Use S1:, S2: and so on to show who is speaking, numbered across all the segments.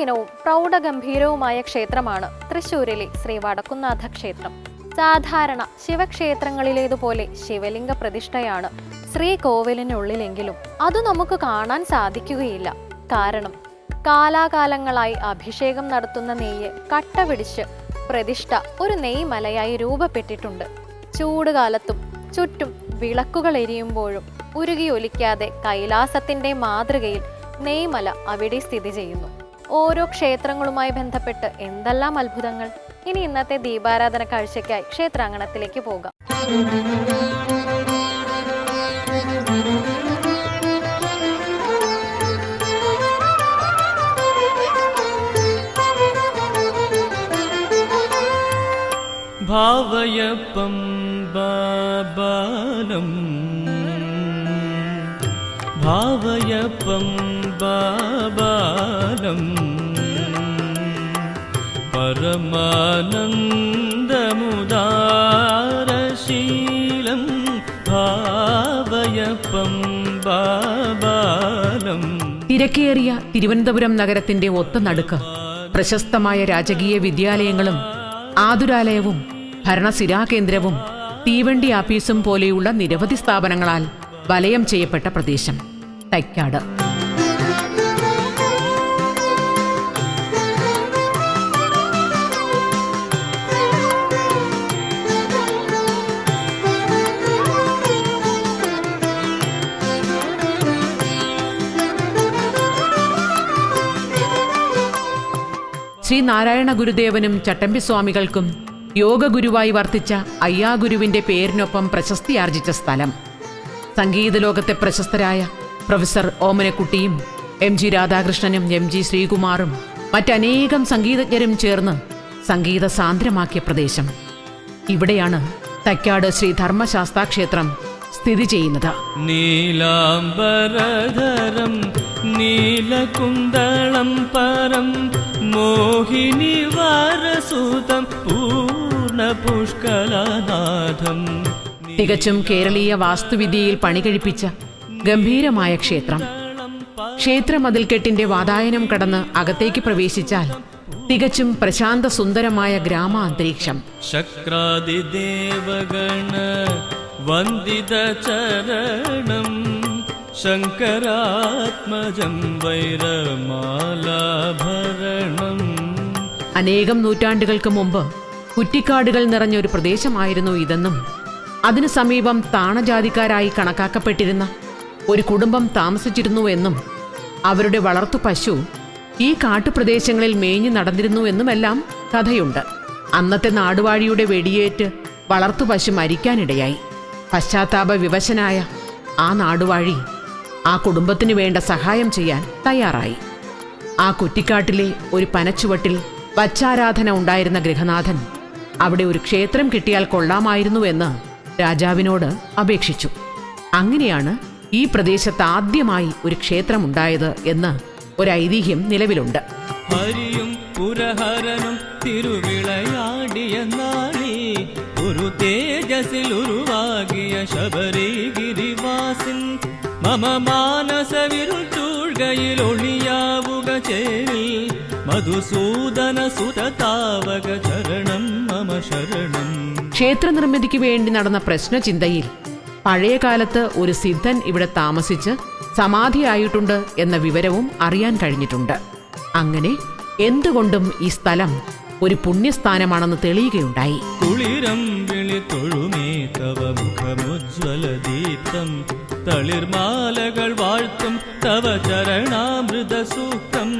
S1: പുരാതനവും പ്രൗഢഗംഭീരവുമായ ക്ഷേത്രമാണ് തൃശ്ശൂരിലെ ശ്രീ വടക്കുംനാഥ ക്ഷേത്രം. സാധാരണ ശിവക്ഷേത്രങ്ങളിലേതുപോലെ ശിവലിംഗ പ്രതിഷ്ഠയാണ് ശ്രീകോവിലിനുള്ളിലെങ്കിലും അത് നമുക്ക് കാണാൻ സാധിക്കുകയില്ല. കാരണം കാലാകാലങ്ങളായി അഭിഷേകം നടത്തുന്ന നെയ്യ് കട്ട പിടിച്ച് പ്രതിഷ്ഠ ഒരു നെയ്മലയായി രൂപപ്പെട്ടിട്ടുണ്ട്. ചൂടുകാലത്തും ചുറ്റും വിളക്കുകൾ എരിയുമ്പോഴും ഉരുകിയൊലിക്കാതെ കൈലാസത്തിന്റെ മാതൃകയിൽ നെയ്മല അവിടെ സ്ഥിതി ചെയ്യുന്നു. ഓരോ ക്ഷേത്രങ്ങളുമായി ബന്ധപ്പെട്ട് എന്തെല്ലാം അത്ഭുതങ്ങൾ! ഇനി ഇന്നത്തെ ദീപാരാധന കാഴ്ചയ്ക്കായി ക്ഷേത്രാങ്കണത്തിലേക്ക് പോകാം.
S2: ഭാവയപ്പം ബാബാലം ഭാവയപ്പം ബാബാലം പരമാനന്ദമുദാരശീലം ഭാവയപ്പം ബാബാലം.
S3: തിരക്കേറിയ തിരുവനന്തപുരം നഗരത്തിന്റെ ഒത്ത നടുക്ക് പ്രശസ്തമായ രാജകീയ വിദ്യാലയങ്ങളും ആതുരാലയവും ഭരണസിരാകേന്ദ്രവും തീവണ്ടി ആഫീസും പോലെയുള്ള നിരവധി സ്ഥാപനങ്ങളാൽ വലയം ചെയ്യപ്പെട്ട പ്രദേശം തൈക്കാട്. ശ്രീ നാരായണ ഗുരുദേവനും ചട്ടമ്പിസ്വാമികൾക്കും യോഗഗുരുവായി വർത്തിച്ച അയ്യാഗുരുവിന്റെ പേരിനൊപ്പം പ്രശസ്തിയാർജിച്ച സ്ഥലം. സംഗീത ലോകത്തെ പ്രശസ്തരായ പ്രൊഫസർ ഓമനക്കുട്ടിയും MG രാധാകൃഷ്ണനും MG ശ്രീകുമാറും മറ്റനേകം സംഗീതജ്ഞരും ചേർന്ന് സംഗീത സാന്ദ്രമാക്കിയ പ്രദേശം. ഇവിടെയാണ് തൈക്കാട് ശ്രീ ധർമ്മശാസ്താക്ഷേത്രം സ്ഥിതി ചെയ്യുന്നത്.
S2: നീലാംബരധരം നീലകുന്തളം പരം മോഹിനി വാരസുതം പൂർണ്ണപുഷ്കലനാഥം.
S3: തികച്ചും കേരളീയ വാസ്തുവിദ്യയിൽ പണികഴിപ്പിച്ച ഗംഭീരമായ ക്ഷേത്രം. ക്ഷേത്രമതിൽക്കെട്ടിന്റെ വാതായനം കടന്ന് അകത്തേക്ക് പ്രവേശിച്ചാൽ തികച്ചും പ്രശാന്ത സുന്ദരമായ ഗ്രാമാന്തരീക്ഷം.
S2: ശക്രാദിദേവഗണ വന്ദിത ചരണം ശങ്കരാത്മജം വൈരമാലാഭരണം.
S3: അനേകം നൂറ്റാണ്ടുകൾക്ക് മുമ്പ് കുറ്റിക്കാടുകൾ നിറഞ്ഞൊരു പ്രദേശമായിരുന്നു ഇതെന്നും അതിനു സമീപം താണജാതിക്കാരായി കണക്കാക്കപ്പെട്ടിരുന്ന ഒരു കുടുംബം താമസിച്ചിരുന്നുവെന്നും അവരുടെ വളർത്തു പശു ഈ കാട്ടുപ്രദേശങ്ങളിൽ മേഞ്ഞു നടന്നിരുന്നുവെന്നുമെല്ലാം കഥയുണ്ട്. അന്നത്തെ നാടുവാഴിയുടെ വെടിയേറ്റ് വളർത്തു പശു മരിക്കാനിടയായി. പശ്ചാത്താപ വിവശനായ ആ നാടുവാഴി ആ കുടുംബത്തിനു വേണ്ട സഹായം ചെയ്യാൻ തയ്യാറായി. ആ കുറ്റിക്കാട്ടിലെ ഒരു പനച്ചുവട്ടിൽ വച്ചാരാധന ഉണ്ടായിരുന്ന ഗൃഹനാഥൻ അവിടെ ഒരു ക്ഷേത്രം കിട്ടിയാൽ കൊള്ളാമായിരുന്നുവെന്ന് രാജാവിനോട് അപേക്ഷിച്ചു. അങ്ങനെയാണ് ഈ പ്രദേശത്ത് ആദ്യമായി ഒരു ക്ഷേത്രമുണ്ടായത് എന്ന് ഒരു ഐതിഹ്യം നിലവിലുണ്ട്.
S2: ഹരിയും പുരഹരനും തിരുവിളയാടിയ നാളിൽ ഒരു തേജസിൽ ഉരുവാകിയ ശബരിഗിരിവാസിൻ മമ മാനസവിരുൾ ചൂഴ്കയിൽ ഒളിയാവുക ചേരിൽ മധുസൂദന സുതതാവക ശരണം മമ ശരണം.
S3: ക്ഷേത്ര നിർമ്മിതിക്ക് വേണ്ടി നടന്ന പ്രശ്നചിന്തയിൽ പഴയകാലത്ത് ഒരു സിദ്ധൻ ഇവിടെ താമസിച്ച് സമാധിയായിട്ടുണ്ട് എന്ന വിവരവും അറിയാൻ കഴിഞ്ഞിട്ടുണ്ട്. അങ്ങനെ എന്തുകൊണ്ടും ഈ സ്ഥലം ഒരു പുണ്യസ്ഥാനമാണെന്ന് തെളിയുകയുണ്ടായി.
S2: കുളിരം വിളി തൊഴുമേ തവ മുഖമുജ്വലദീപ്തം തളിർമാലകൾ വാഴ്ത്തും തവ ചരണാമൃത സൂക്തം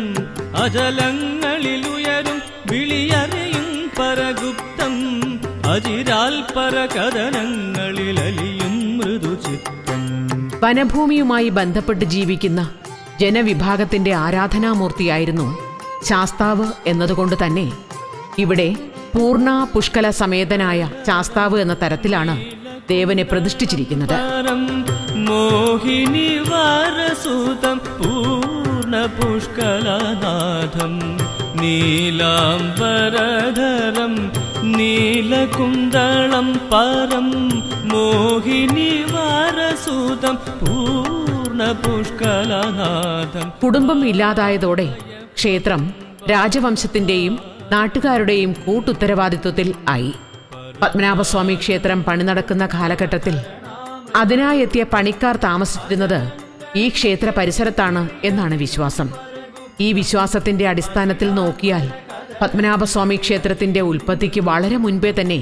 S2: അജലങ്ങളിൽ ഉയരും വിളിയറിയും പരഗുപ്തം അജിരാൽ പരകഥനങ്ങളിൽ അലിയും മൃദുചിത്തം.
S3: വനഭൂമിയുമായി ബന്ധപ്പെട്ട് ജീവിക്കുന്ന ജനവിഭാഗത്തിന്റെ ആരാധനാമൂർത്തിയായിരുന്നു ശാസ്താവ് എന്നതുകൊണ്ട് തന്നെ ഇവിടെ പൂർണ്ണ പുഷ്കല സമേതനായ ശാസ്താവ് എന്ന തരത്തിലാണ് ദേവനെ പ്രതിഷ്ഠിച്ചിരിക്കുന്നത്.
S2: മോഹിനി വാരസുതം പൂർണ്ണ പുഷ്കലനാഥം നീലാംബരധരം നീലകുന്തളം പരം മോഹിനി വാരസുതം പൂർണ്ണ പുഷ്കലനാഥം.
S3: കുടുംബം ഇല്ലാതായതോടെ ക്ഷേത്രം രാജവംശത്തിന്റെയും നാട്ടുകാരുടെയും കൂട്ടുത്തരവാദിത്വത്തിൽ ആയി. പത്മനാഭസ്വാമി ക്ഷേത്രം പണി നടക്കുന്ന കാലഘട്ടത്തിൽ അതിനായെത്തിയ പണിക്കാർ താമസിച്ചിരുന്നത് ഈ ക്ഷേത്ര പരിസരത്താണ് എന്നാണ് വിശ്വാസം. ഈ വിശ്വാസത്തിന്റെ അടിസ്ഥാനത്തിൽ നോക്കിയാൽ പത്മനാഭസ്വാമി ക്ഷേത്രത്തിന്റെ ഉൽപ്പത്തിക്ക് വളരെ മുൻപേ തന്നെ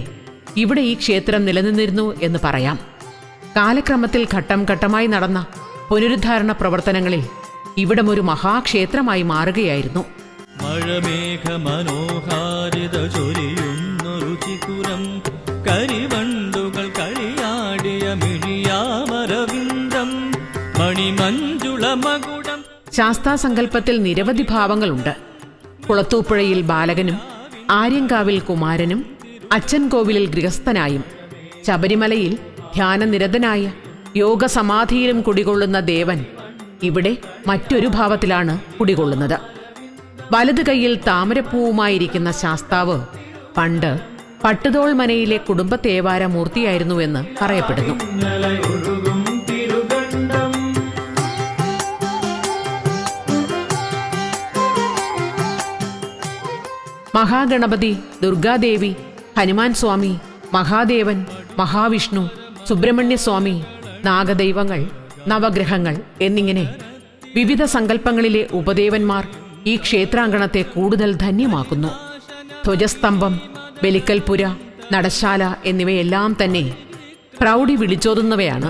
S3: ഇവിടെ ഈ ക്ഷേത്രം നിലനിന്നിരുന്നു എന്ന് പറയാം. കാലക്രമത്തിൽ ഘട്ടം ഘട്ടമായി നടന്ന പുനരുദ്ധാരണ പ്രവർത്തനങ്ങളിൽ ഇവിടം ഒരു മഹാക്ഷേത്രമായി മാറുകയായിരുന്നു.
S2: മഴമേഘ മനോഹാരിത ചൊരിയുന്നൊരു ചിക്കുരം കരിവണ്ടുകൾ കളിയാടിയ മിഴിയാമരവിന്ദം മണിമഞ്ജുള മകുടം.
S3: ശാസ്താസങ്കല്പത്തിൽ നിരവധി ഭാവങ്ങളുണ്ട്. കുളത്തൂപ്പുഴയിൽ ബാലകനും ആര്യങ്കാവിൽ കുമാരനും അച്ചൻകോവിലിൽ ഗൃഹസ്ഥനായും ശബരിമലയിൽ ധ്യാനനിരതനായ യോഗസമാധിയിലും കുടികൊള്ളുന്ന ദേവൻ ഇവിടെ മറ്റൊരു ഭാവത്തിലാണ് കുടികൊള്ളുന്നത്. വലതു കൈയിൽ താമരപ്പൂവുമായിരിക്കുന്ന ശാസ്താവ് പണ്ട് പട്ടുതോൾ മനയിലെ കുടുംബത്തേവാര മൂർത്തിയായിരുന്നുവെന്ന് പറയപ്പെടുന്നു. മഹാഗണപതി, ദുർഗാദേവി, ഹനുമാൻ സ്വാമി, മഹാദേവൻ, മഹാവിഷ്ണു, സുബ്രഹ്മണ്യസ്വാമി, നാഗദൈവങ്ങൾ, നവഗ്രഹങ്ങൾ എന്നിങ്ങനെ വിവിധ സങ്കല്പങ്ങളിലെ ഉപദേവന്മാർ ഈ ക്ഷേത്രാങ്കണത്തെ കൂടുതൽ ധന്യമാക്കുന്നു. ധ്വജസ്തംഭം, ബലിക്കൽപുര, നടശാല എന്നിവയെല്ലാം തന്നെ പ്രൗഢി വിളിച്ചോതുന്നവയാണ്.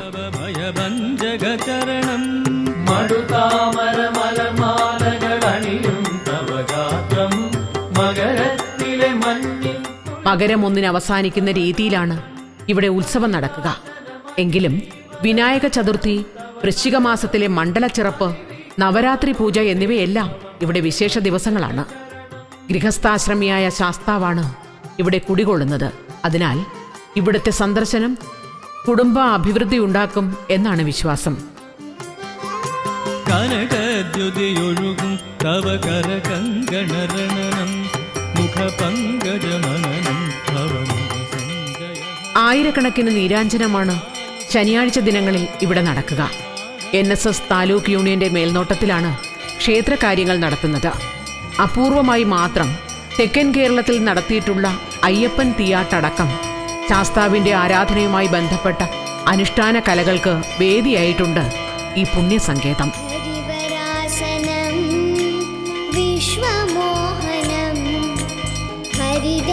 S3: മകരം 1 അവസാനിക്കുന്ന രീതിയിലാണ് ഇവിടെ ഉത്സവം നടക്കുക. എങ്കിലും വിനായക ചതുർത്ഥി, വൃശ്ചിക മാസത്തിലെ മണ്ഡലച്ചിറപ്പ്, നവരാത്രി പൂജ എന്നിവയെല്ലാം ഇവിടെ വിശേഷ ദിവസങ്ങളാണ്. ഗൃഹസ്ഥാശ്രമിയായ ശാസ്താവാണ് ഇവിടെ കുടികൊള്ളുന്നത്. അതിനാൽ ഇവിടുത്തെ സന്ദർശനം കുടുംബ അഭിവൃദ്ധി ഉണ്ടാക്കും എന്നാണ് വിശ്വാസം.
S2: കനകദ്യുതിയൊഴുകും തവ കരകങ്കണരണനം മുഖപങ്കജമനനം ഭവനസഞ്ജയ.
S3: ആയിരക്കണക്കിന് നീരാഞ്ജനമാണ് ശനിയാഴ്ച ദിനങ്ങളിൽ ഇവിടെ നടക്കുക. NSS താലൂക്ക് യൂണിയന്റെ മേൽനോട്ടത്തിലാണ് ക്ഷേത്രകാര്യങ്ങൾ നടത്തുന്നത്. അപൂർവമായി മാത്രം തെക്കൻ കേരളത്തിൽ നടത്തിയിട്ടുള്ള അയ്യപ്പൻ തീയാട്ടടക്കം ശാസ്താവിന്റെ ആരാധനയുമായി ബന്ധപ്പെട്ട അനുഷ്ഠാന കലകൾക്ക് വേദിയായിട്ടുണ്ട് ഈ പുണ്യസങ്കേതം.
S4: വിശ്വമോഹനം ഹരിദ